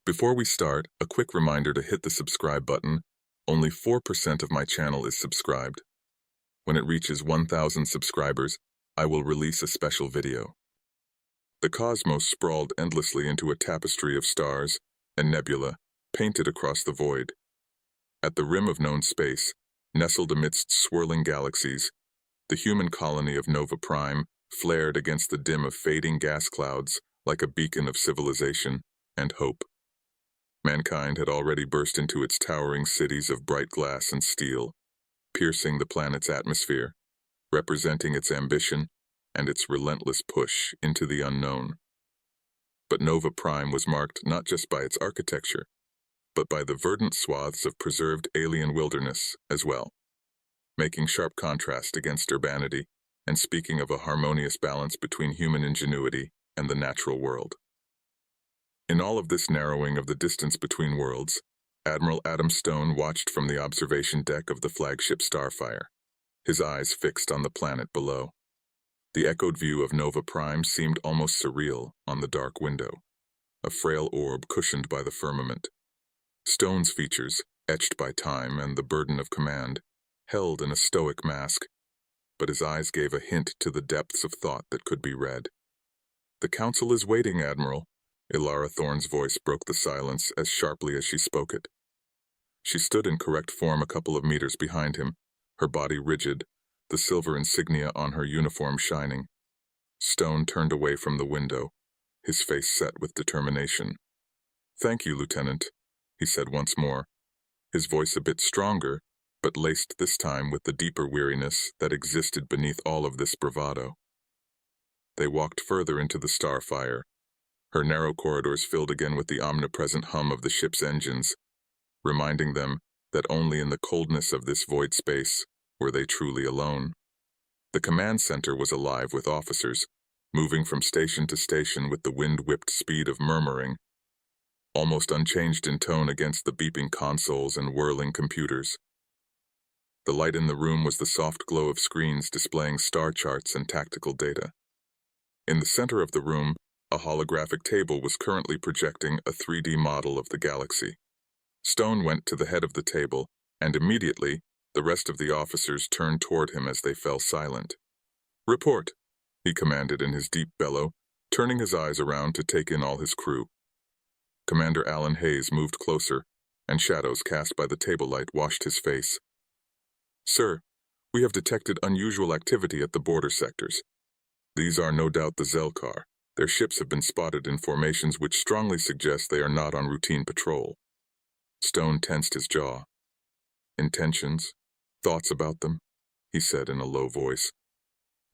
Before we start, a quick reminder to hit the subscribe button. Only 4% of my channel is subscribed. When it reaches 1,000 subscribers, I will release a special video. The cosmos sprawled endlessly into a tapestry of stars and nebula, painted across the void. At the rim of known space, nestled amidst swirling galaxies, the human colony of Nova Prime flared against the dim of fading gas clouds like a beacon of civilization and hope. Mankind had already burst into its towering cities of bright glass and steel, piercing the planet's atmosphere, representing its ambition and its relentless push into the unknown. But Nova Prime was marked not just by its architecture, but by the verdant swaths of preserved alien wilderness as well, making sharp contrast against urbanity and speaking of a harmonious balance between human ingenuity and the natural world. In all of this narrowing of the distance between worlds, Admiral Adam Stone watched from the observation deck of the flagship Starfire, his eyes fixed on the planet below. The echoed view of Nova Prime seemed almost surreal on the dark window, a frail orb cushioned by the firmament. Stone's features, etched by time and the burden of command, held in a stoic mask, but his eyes gave a hint to the depths of thought that could be read. "The Council is waiting, Admiral." Ilara Thorne's voice broke the silence as sharply as she spoke it. She stood in correct form a couple of meters behind him, her body rigid, the silver insignia on her uniform shining. Stone turned away from the window, his face set with determination. "Thank you, Lieutenant," he said once more, his voice a bit stronger, but laced this time with the deeper weariness that existed beneath all of this bravado. They walked further into the Starfire, her narrow corridors filled again with the omnipresent hum of the ship's engines, reminding them that only in the coldness of this void space were they truly alone. The command center was alive with officers, moving from station to station with the wind-whipped speed of murmuring, almost unchanged in tone against the beeping consoles and whirling computers. The light in the room was the soft glow of screens displaying star charts and tactical data. In the center of the room, a holographic table was currently projecting a 3D model of the galaxy. Stone went to the head of the table, and immediately, the rest of the officers turned toward him as they fell silent. "Report," he commanded in his deep bellow, turning his eyes around to take in all his crew. Commander Alan Hayes moved closer, and shadows cast by the table light washed his face. "Sir, we have detected unusual activity at the border sectors. These are no doubt the Zelkar. Their ships have been spotted in formations which strongly suggest they are not on routine patrol." Stone tensed his jaw. "Intentions? Thoughts about them?" he said in a low voice.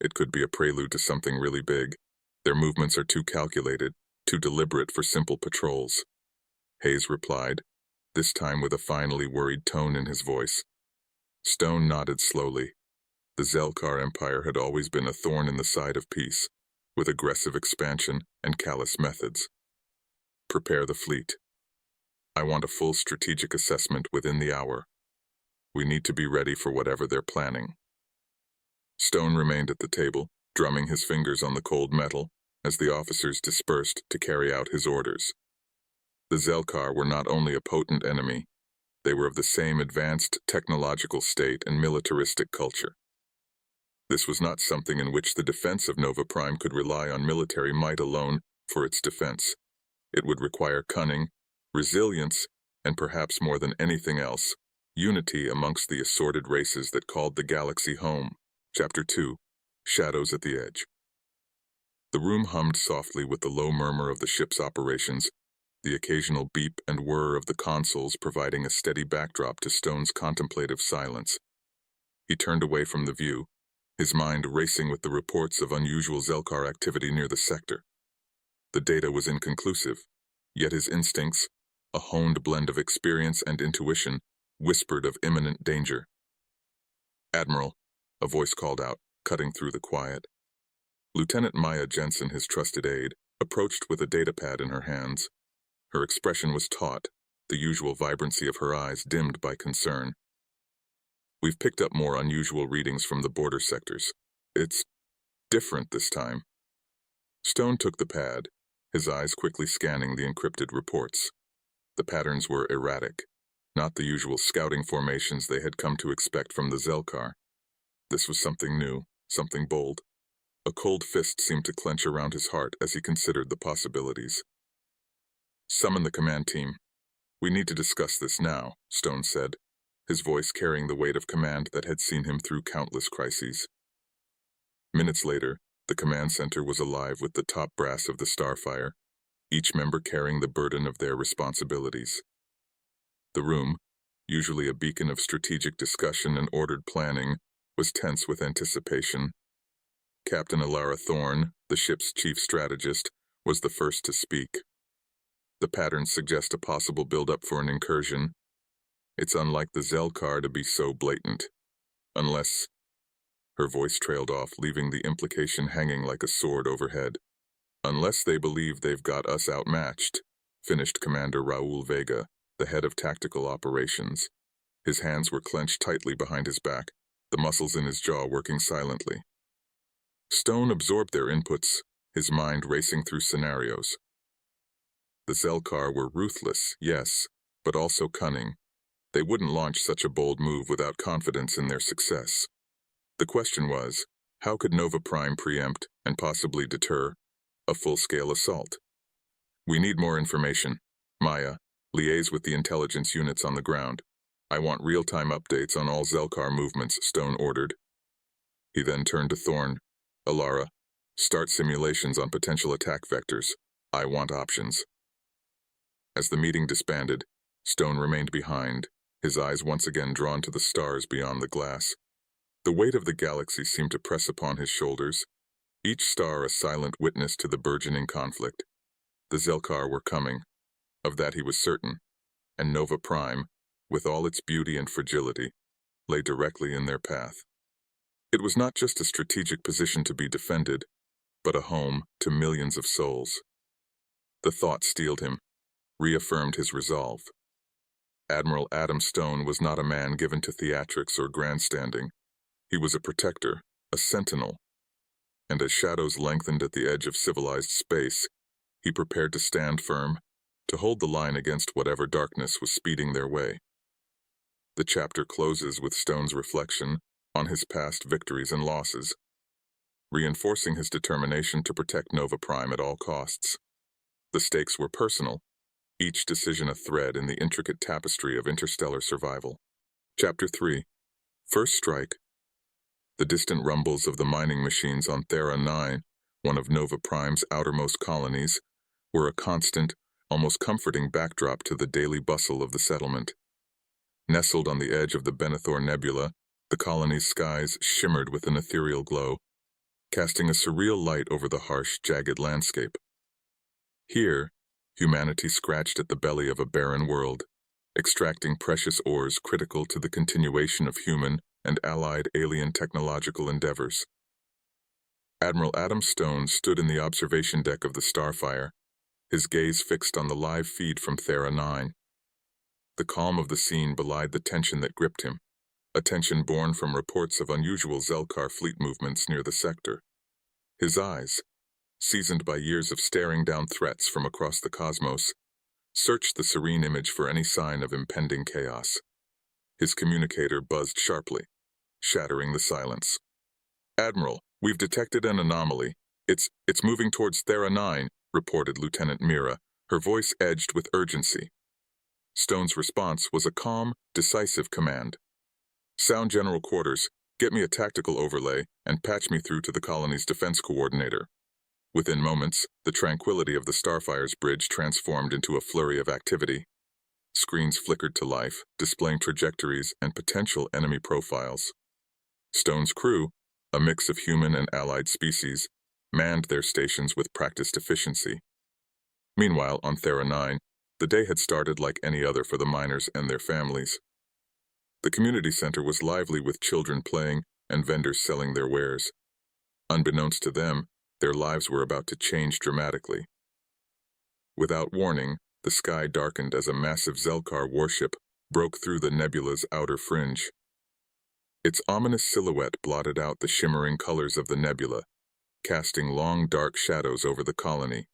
"It could be a prelude to something really big. Their movements are too calculated, too deliberate for simple patrols." Hayes replied, this time with a finally worried tone in his voice. Stone nodded slowly. The Zelkar Empire had always been a thorn in the side of peace, with aggressive expansion and callous methods. "Prepare the fleet. I want a full strategic assessment within the hour. We need to be ready for whatever they're planning." Stone remained at the table, drumming his fingers on the cold metal, as the officers dispersed to carry out his orders. The Zelkar were not only a potent enemy, they were of the same advanced technological state and militaristic culture. This was not something in which the defense of Nova Prime could rely on military might alone for its defense. It would require cunning, resilience, and perhaps more than anything else, unity amongst the assorted races that called the galaxy home. Chapter 2, Shadows at the Edge. The room hummed softly with the low murmur of the ship's operations, the occasional beep and whir of the consoles providing a steady backdrop to Stone's contemplative silence. He turned away from the view, his mind racing with the reports of unusual Zelkar activity near the sector. The data was inconclusive, yet his instincts, a honed blend of experience and intuition, whispered of imminent danger. "Admiral," a voice called out, cutting through the quiet. Lieutenant Maya Jensen, his trusted aide, approached with a datapad in her hands. Her expression was taut, the usual vibrancy of her eyes dimmed by concern. "We've picked up more unusual readings from the border sectors. It's different this time." Stone took the pad, his eyes quickly scanning the encrypted reports. The patterns were erratic, not the usual scouting formations they had come to expect from the Zelkar. This was something new, something bold. A cold fist seemed to clench around his heart as he considered the possibilities. "Summon the command team. We need to discuss this now," Stone said, his voice carrying the weight of command that had seen him through countless crises. Minutes later, the command center was alive with the top brass of the Starfire, each member carrying the burden of their responsibilities. The room, usually a beacon of strategic discussion and ordered planning, was tense with anticipation. Captain Alara Thorne, the ship's chief strategist, was the first to speak. "The patterns suggest a possible build-up for an incursion. It's unlike the Zelkar to be so blatant. Unless—" Her voice trailed off, leaving the implication hanging like a sword overhead. "Unless they believe they've got us outmatched," finished Commander Raul Vega, the head of tactical operations. His hands were clenched tightly behind his back, the muscles in his jaw working silently. Stone absorbed their inputs, his mind racing through scenarios. The Zelkar were ruthless, yes, but also cunning. They wouldn't launch such a bold move without confidence in their success. The question was, how could Nova Prime preempt, and possibly deter, a full-scale assault? "We need more information. Maya, liaise with the intelligence units on the ground. I want real-time updates on all Zelkar movements," Stone ordered. He then turned to Thorne. "Alara, start simulations on potential attack vectors. I want options." As the meeting disbanded, Stone remained behind, his eyes once again drawn to the stars beyond the glass. The weight of the galaxy seemed to press upon his shoulders, each star a silent witness to the burgeoning conflict. The Zelkar were coming, of that he was certain, and Nova Prime, with all its beauty and fragility, lay directly in their path. It was not just a strategic position to be defended, but a home to millions of souls. The thought steeled him, reaffirmed his resolve. Admiral Adam Stone was not a man given to theatrics or grandstanding. He was a protector, a sentinel, and as shadows lengthened at the edge of civilized space, he prepared to stand firm, to hold the line against whatever darkness was speeding their way. The chapter closes with Stone's reflection on his past victories and losses, reinforcing his determination to protect Nova Prime at all costs. The stakes were personal, each decision a thread in the intricate tapestry of interstellar survival. Chapter 3. First Strike. The distant rumbles of the mining machines on Thera 9, one of Nova Prime's outermost colonies, were a constant, almost comforting backdrop to the daily bustle of the settlement. Nestled on the edge of the Benathor Nebula, the colony's skies shimmered with an ethereal glow, casting a surreal light over the harsh, jagged landscape. Here, humanity scratched at the belly of a barren world, extracting precious ores critical to the continuation of human and allied alien technological endeavors. Admiral Adam Stone stood in the observation deck of the Starfire, his gaze fixed on the live feed from Thera 9. The calm of the scene belied the tension that gripped him, a tension born from reports of unusual Zelkar fleet movements near the sector. His eyes, seasoned by years of staring down threats from across the cosmos, searched the serene image for any sign of impending chaos. His communicator buzzed sharply, shattering the silence. "Admiral, we've detected an anomaly. It's moving towards Thera 9, reported Lieutenant Mira, her voice edged with urgency. Stone's response was a calm, decisive command. "Sound General Quarters, get me a tactical overlay and patch me through to the colony's defense coordinator." Within moments, the tranquility of the Starfire's bridge transformed into a flurry of activity. Screens flickered to life, displaying trajectories and potential enemy profiles. Stone's crew, a mix of human and allied species, manned their stations with practiced efficiency. Meanwhile, on Thera 9, the day had started like any other for the miners and their families. The community center was lively with children playing and vendors selling their wares. Unbeknownst to them, their lives were about to change dramatically. Without warning, the sky darkened as a massive Zelkar warship broke through the nebula's outer fringe. Its ominous silhouette blotted out the shimmering colors of the nebula, casting long dark shadows over the colony.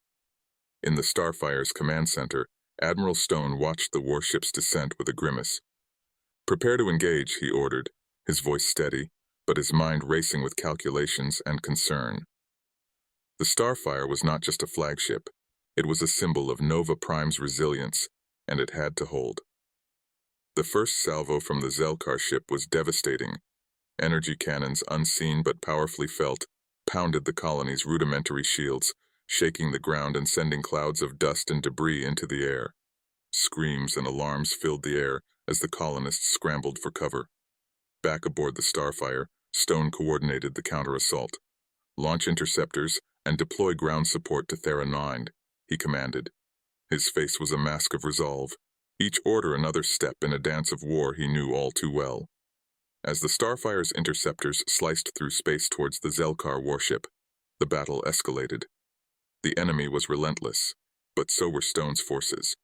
In the Starfire's command center, Admiral Stone watched the warship's descent with a grimace. "Prepare to engage," he ordered, his voice steady, but his mind racing with calculations and concern. The Starfire was not just a flagship. It was a symbol of Nova Prime's resilience, and it had to hold. The first salvo from the Zelkar ship was devastating. Energy cannons, unseen but powerfully felt, pounded the colony's rudimentary shields, shaking the ground and sending clouds of dust and debris into the air. Screams and alarms filled the air as the colonists scrambled for cover. Back aboard the Starfire, Stone coordinated the counter-assault. "Launch interceptors and deploy ground support to Thera 9, he commanded. His face was a mask of resolve, each order another step in a dance of war he knew all too well. As the Starfire's interceptors sliced through space towards the Zelkar warship, the battle escalated. The enemy was relentless, but so were Stone's forces.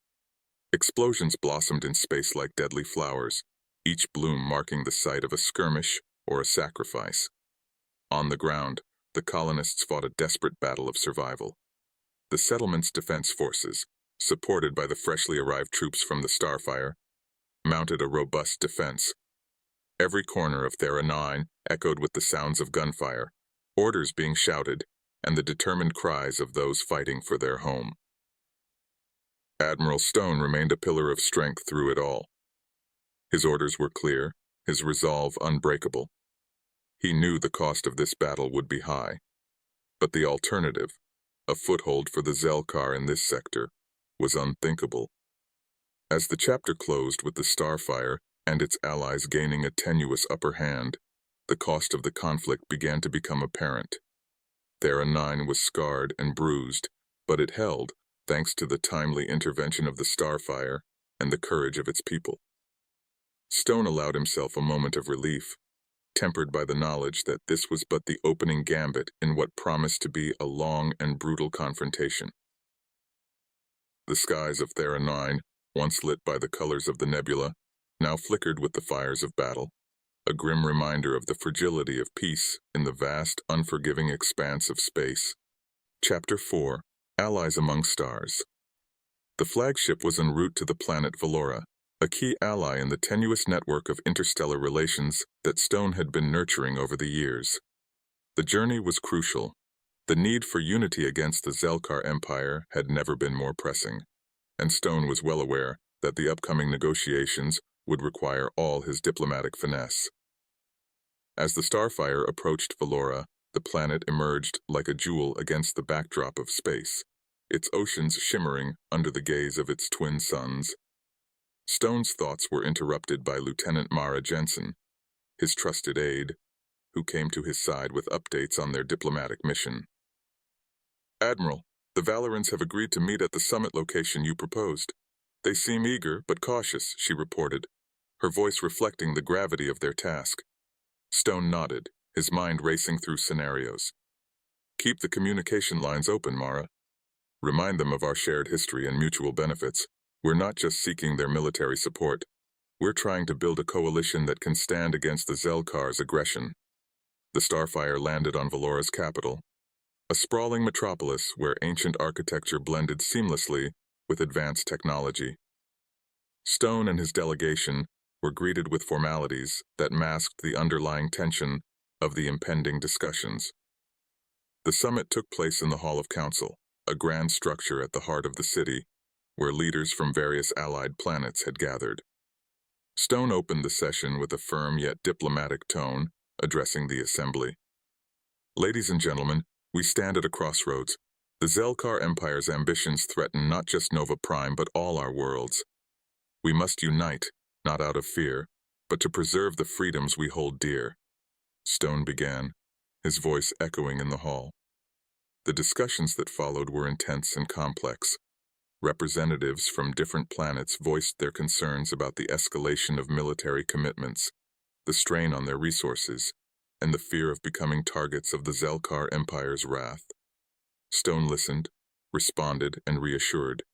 Explosions blossomed in space like deadly flowers, each bloom marking the site of a skirmish or a sacrifice. On the ground, the colonists fought a desperate battle of survival. The settlement's defense forces, supported by the freshly arrived troops from the Starfire, mounted a robust defense. Every corner of Thera 9 echoed with the sounds of gunfire, orders being shouted, and the determined cries of those fighting for their home. Admiral Stone remained a pillar of strength through it all. His orders were clear, his resolve unbreakable. He knew the cost of this battle would be high, but the alternative, a foothold for the Zelkar in this sector, was unthinkable. As the chapter closed with the Starfire and its allies gaining a tenuous upper hand, the cost of the conflict began to become apparent. Thera 9 was scarred and bruised, but it held, thanks to the timely intervention of the Starfire and the courage of its people. Stone allowed himself a moment of relief, tempered by the knowledge that this was but the opening gambit in what promised to be a long and brutal confrontation. The skies of Thera 9, once lit by the colors of the nebula, now flickered with the fires of battle, a grim reminder of the fragility of peace in the vast, unforgiving expanse of space. Chapter 4: Allies Among Stars. The flagship was en route to the planet Valora, a key ally in the tenuous network of interstellar relations that Stone had been nurturing over the years. The journey was crucial. The need for unity against the Zelkar Empire had never been more pressing, and Stone was well aware that the upcoming negotiations would require all his diplomatic finesse. As the Starfire approached Valora, the planet emerged like a jewel against the backdrop of space, its oceans shimmering under the gaze of its twin suns. Stone's thoughts were interrupted by Lieutenant Mara Jensen, his trusted aide, who came to his side with updates on their diplomatic mission. "Admiral, the Valorans have agreed to meet at the summit location you proposed. They seem eager but cautious," she reported, her voice reflecting the gravity of their task. Stone nodded, his mind racing through scenarios. "Keep the communication lines open, Mara. Remind them of our shared history and mutual benefits. We're not just seeking their military support. We're trying to build a coalition that can stand against the Zelkar's aggression." The Starfire landed on Valora's capital, a sprawling metropolis where ancient architecture blended seamlessly with advanced technology. Stone and his delegation were greeted with formalities that masked the underlying tension of the impending discussions. The summit took place in the Hall of Council, a grand structure at the heart of the city, where leaders from various allied planets had gathered. Stone opened the session with a firm yet diplomatic tone, addressing the assembly. "Ladies and gentlemen, we stand at a crossroads. The Zelkar Empire's ambitions threaten not just Nova Prime but all our worlds. We must unite, not out of fear, but to preserve the freedoms we hold dear." Stone began, his voice echoing in the hall. The discussions that followed were intense and complex. Representatives from different planets voiced their concerns about the escalation of military commitments, the strain on their resources, and the fear of becoming targets of the Zelkar Empire's wrath. Stone listened, responded, and reassured,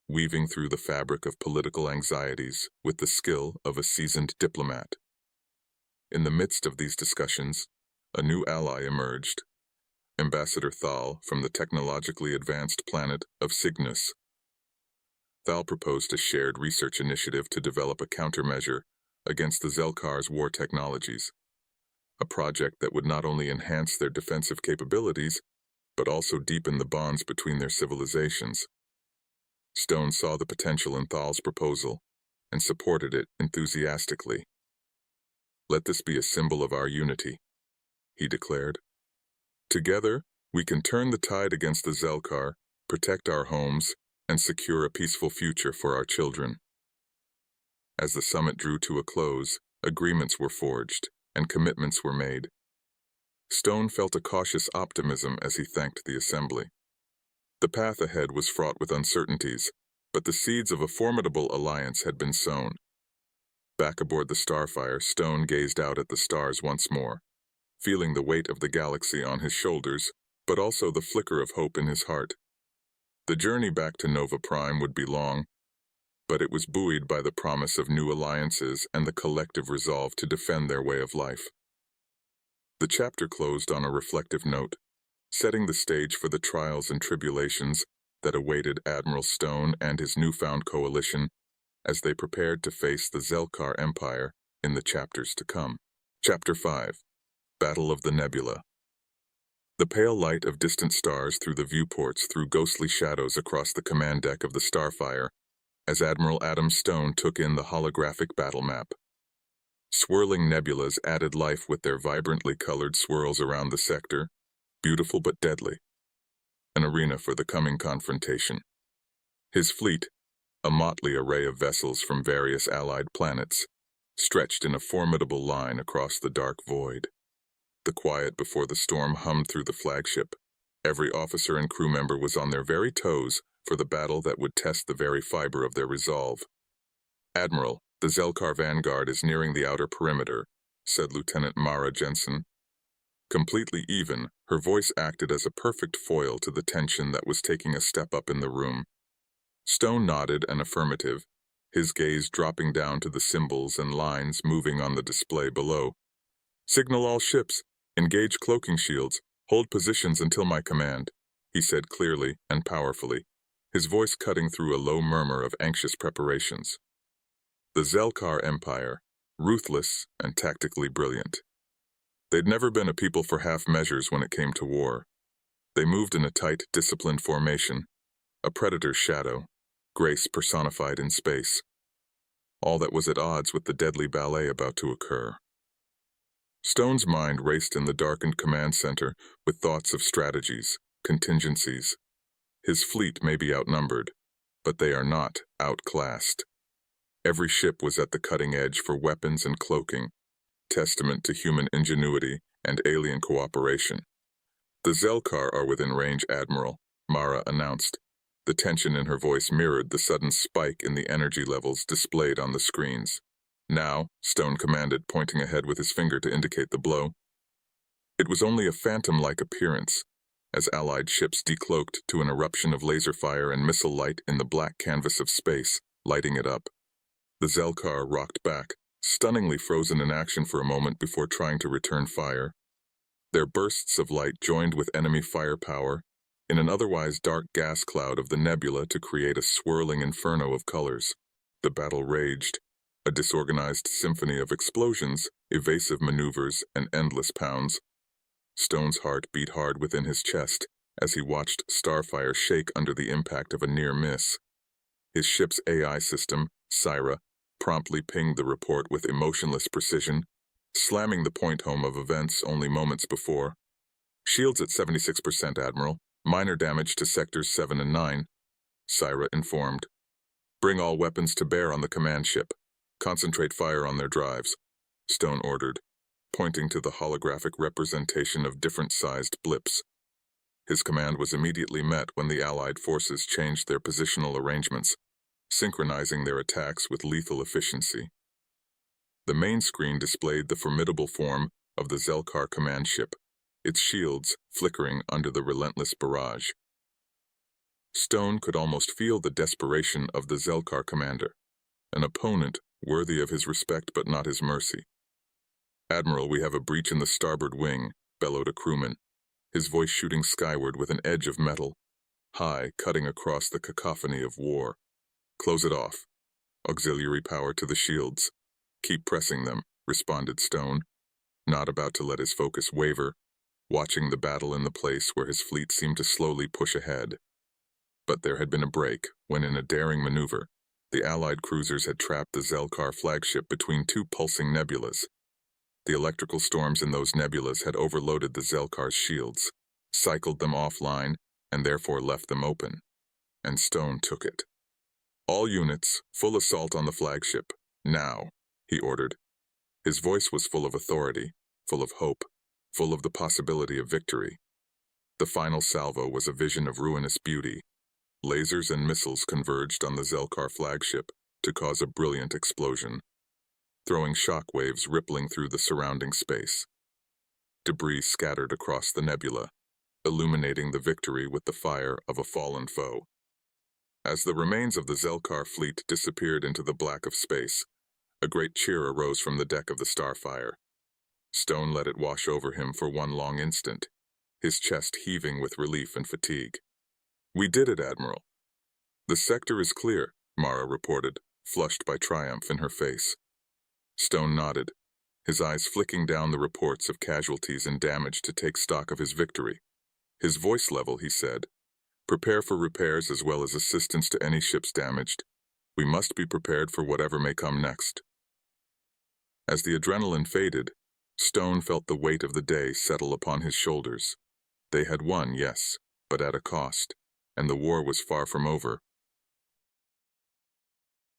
weaving through the fabric of political anxieties with the skill of a seasoned diplomat. In the midst of these discussions, a new ally emerged, Ambassador Thal from the technologically advanced planet of Cygnus. Thal proposed a shared research initiative to develop a countermeasure against the Zelkar's war technologies, a project that would not only enhance their defensive capabilities, but also deepen the bonds between their civilizations. Stone saw the potential in Thal's proposal and supported it enthusiastically. "Let this be a symbol of our unity," he declared. "Together, we can turn the tide against the Zelkar, protect our homes, and secure a peaceful future for our children." As the summit drew to a close, agreements were forged, and commitments were made. Stone felt a cautious optimism as he thanked the assembly. The path ahead was fraught with uncertainties, but the seeds of a formidable alliance had been sown. Back aboard the Starfire, Stone gazed out at the stars once more, feeling the weight of the galaxy on his shoulders, but also the flicker of hope in his heart. The journey back to Nova Prime would be long, but it was buoyed by the promise of new alliances and the collective resolve to defend their way of life. The chapter closed on a reflective note, setting the stage for the trials and tribulations that awaited Admiral Stone and his newfound coalition as they prepared to face the Zelkar Empire in the chapters to come. Chapter 5. Battle of the Nebula. The pale light of distant stars through the viewports threw ghostly shadows across the command deck of the Starfire as Admiral Adam Stone took in the holographic battle map. Swirling nebulas added life with their vibrantly colored swirls around the sector, beautiful but deadly. An arena for the coming confrontation. His fleet, a motley array of vessels from various allied planets, stretched in a formidable line across the dark void. The quiet before the storm hummed through the flagship. Every officer and crew member was on their very toes for the battle that would test the very fiber of their resolve. "Admiral, the Zelkar vanguard is nearing the outer perimeter," said Lieutenant Mara Jensen. Completely even, her voice acted as a perfect foil to the tension that was taking a step up in the room. Stone nodded an affirmative, his gaze dropping down to the symbols and lines moving on the display below. "Signal all ships. Engage cloaking shields. Hold positions until my command," he said clearly and powerfully, his voice cutting through a low murmur of anxious preparations. The Zelkar Empire, ruthless and tactically brilliant. They'd never been a people for half measures when it came to war. They moved in a tight, disciplined formation, a predator's shadow, grace personified in space. All that was at odds with the deadly ballet about to occur. Stone's mind raced in the darkened command center with thoughts of strategies, contingencies. His fleet may be outnumbered, but they are not outclassed. Every ship was at the cutting edge for weapons and cloaking, testament to human ingenuity and alien cooperation. "The Zelkar are within range, Admiral," Mara announced. The tension in her voice mirrored the sudden spike in the energy levels displayed on the screens. "Now," Stone commanded, pointing ahead with his finger to indicate the blow. It was only a phantom-like appearance, as Allied ships decloaked to an eruption of laser fire and missile light in the black canvas of space, lighting it up. The Zelkar rocked back, stunningly frozen in action for a moment before trying to return fire. Their bursts of light joined with enemy firepower in an otherwise dark gas cloud of the nebula to create a swirling inferno of colors. The battle raged, a disorganized symphony of explosions, evasive maneuvers, and endless pounds. Stone's heart beat hard within his chest as he watched Starfire shake under the impact of a near miss. His ship's AI system, Syra, promptly pinged the report with emotionless precision, slamming the point home of events only moments before. "Shields at 76%, Admiral. Minor damage to sectors 7 and 9, Syra informed. "Bring all weapons to bear on the command ship. Concentrate fire on their drives," Stone ordered, pointing to the holographic representation of different-sized blips. His command was immediately met when the Allied forces changed their positional arrangements, synchronizing their attacks with lethal efficiency. The main screen displayed the formidable form of the Zelkar command ship, its shields flickering under the relentless barrage. Stone could almost feel the desperation of the Zelkar commander, an opponent worthy of his respect but not his mercy. "Admiral, we have a breach in the starboard wing," bellowed a crewman, his voice shooting skyward with an edge of metal, high, cutting across the cacophony of war. Close it off. Auxiliary power to the shields. Keep pressing them, responded Stone, not about to let his focus waver, watching the battle in the place where his fleet seemed to slowly push ahead. But there had been a break when, in a daring maneuver, the Allied cruisers had trapped the Zelkar flagship between two pulsing nebulas. The electrical storms in those nebulas had overloaded the Zelkar's shields, cycled them offline, and therefore left them open. And Stone took it. All units, full assault on the flagship, now, he ordered. His voice was full of authority, full of hope, full of the possibility of victory. The final salvo was a vision of ruinous beauty. Lasers and missiles converged on the Zelkar flagship to cause a brilliant explosion, throwing shock waves rippling through the surrounding space. Debris scattered across the nebula, illuminating the victory with the fire of a fallen foe. As the remains of the Zelkar fleet disappeared into the black of space, a great cheer arose from the deck of the Starfire. Stone let it wash over him for one long instant, his chest heaving with relief and fatigue. "We did it, Admiral." "The sector is clear," Mara reported, flushed by triumph in her face. Stone nodded, his eyes flicking down the reports of casualties and damage to take stock of his victory. His voice level, he said, "Prepare for repairs as well as assistance to any ships damaged. We must be prepared for whatever may come next." As the adrenaline faded, Stone felt the weight of the day settle upon his shoulders. They had won, yes, but at a cost, and the war was far from over,